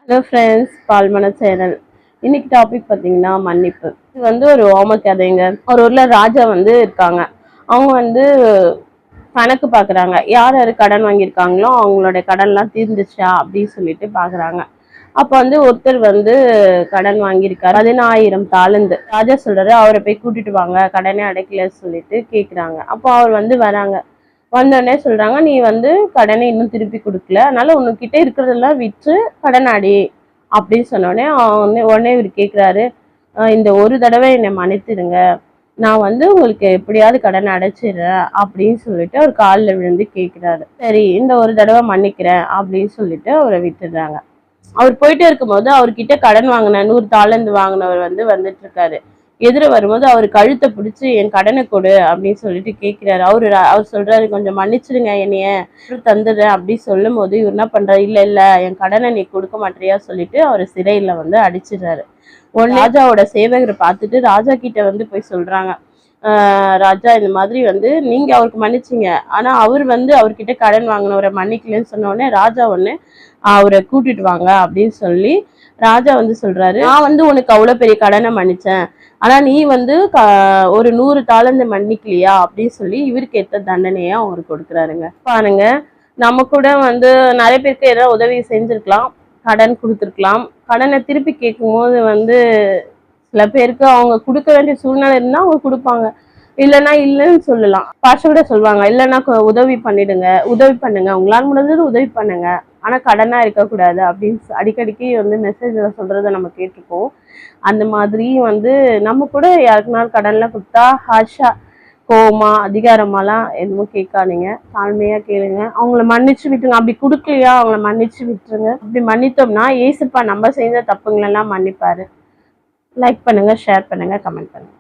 Hello friends, பால்மன channel. இன்னைக்கு topic பார்த்தீங்கன்னா மன்னிப்பு. இது வந்து ஒரு ஓம கதைங்க. ஒரு ஊர்ல ராஜா வந்து இருக்காங்க. அவங்க வந்து கணக்கு பார்க்குறாங்க. யார் யார் கடன் வாங்கியிருக்காங்களோ அவங்களோட கடன்லாம் தீர்ந்துச்சா அப்படின்னு சொல்லிட்டு பார்க்குறாங்க. அப்போ வந்து ஒருத்தர் வந்து கடன் வாங்கியிருக்காரு 10,000 தாளந்து. ராஜா சொல்றாரு, அவரை போய் கூட்டிட்டு வாங்க, கடனே அடைக்கலன்னு சொல்லிட்டு கேட்குறாங்க. அப்போ அவர் வந்து வராங்க. வந்தோடனே சொல்றாங்க, நீ வந்து கடனை இன்னும் திருப்பி கொடுக்கல, அதனால உன்கிட்ட இருக்கிறதெல்லாம் விற்று கடன் அடி அப்படின்னு சொன்னோடனே உடனே இவர் கேட்குறாரு, இந்த ஒரு தடவை என்னை மன்னித்துடுங்க, நான் வந்து உங்களுக்கு எப்படியாவது கடனை அடைச்சிடுறேன் அப்படின்னு சொல்லிட்டு அவர் காலில் விழுந்து கேட்குறாரு. சரி, இந்த ஒரு தடவை மன்னிக்கிறேன் அப்படின்னு சொல்லிட்டு அவரை விட்டுடுறாங்க. அவர் போயிட்டே இருக்கும்போது அவர்கிட்ட கடன் வாங்கின 100 தாளந்து வாங்கினவர் வந்து வந்துட்டு இருக்காரு. எதிர வரும்போது அவர் கழுத்தை பிடிச்சி என் கடனை கொடு அப்படின்னு சொல்லிட்டு கேட்கிறாரு. அவர் சொல்றாரு, கொஞ்சம் மன்னிச்சிடுங்க, என்னைய தந்துடுறேன் அப்படி சொல்லும் போது இவர் என்ன பண்றாரு, இல்ல இல்ல என் கடனை நீ கொடுக்க மாட்டியா சொல்லிட்டு அவர் சிறையில வந்து அடிச்சிடுறாரு. உடனே ராஜாவோட சேவகரை பார்த்துட்டு ராஜா கிட்ட வந்து போய் சொல்றாங்க, ராஜா இந்த மாதிரி வந்து நீங்க அவருக்கு மன்னிச்சிங்க, ஆனா அவர் வந்து அவர்கிட்ட கடன் வாங்கினவரை மன்னிக்கலன்னு சொன்ன உடனே ராஜா ஒண்ணு அவரை கூட்டிட்டு வாங்க அப்படின்னு சொல்லி ராஜா வந்து சொல்றாரு, நான் வந்து உனக்கு அவ்வளவு பெரிய கடனை மன்னிச்சேன், ஆனா நீ வந்து ஒரு 100 தாளந்து மன்னிக்கலையா அப்படின்னு சொல்லி இவருக்கு ஏற்ற தண்டனையா அவருக்கு கொடுக்குறாருங்க. பாருங்க, நம்ம கூட வந்து நிறைய பேருக்கு ஏதாவது உதவி செஞ்சிருக்கலாம், கடன் கொடுத்துருக்கலாம். கடனை திருப்பி கேட்கும் போது வந்து சில பேருக்கு அவங்க கொடுக்க வேண்டிய சூழ்நிலை இருந்தா அவங்க கொடுப்பாங்க, இல்லைன்னா இல்லைன்னு சொல்லலாம். பாஷை கூட சொல்லுவாங்க, இல்லைன்னா உதவி பண்ணுங்க, உங்களால் முடிஞ்சது உதவி பண்ணுங்க, ஆனா கடனா இருக்கக்கூடாது அப்படின்னு அடிக்கடிக்கு வந்து மெசேஜ்ல சொல்றதை நம்ம கேட்டிருப்போம். அந்த மாதிரி வந்து நம்ம கூட யாருக்குனாலும் கடன்லாம் கொடுத்தா ஹாஷா கோவமா அதிகாரமாலாம் எதுவும் கேட்காதீங்க, தாழ்மையா கேளுங்க, அவங்கள மன்னிச்சு விட்டுருங்க. அப்படி கொடுக்கலையா அவங்கள மன்னிச்சு விட்டுருங்க. அப்படி மன்னித்தோம்னா ஏசுப்பா நம்ம செஞ்ச தப்புங்களெல்லாம் மன்னிப்பாரு. லைக் பண்ணுங்க, ஷேர் பண்ணுங்க, கமெண்ட் பண்ணுங்க.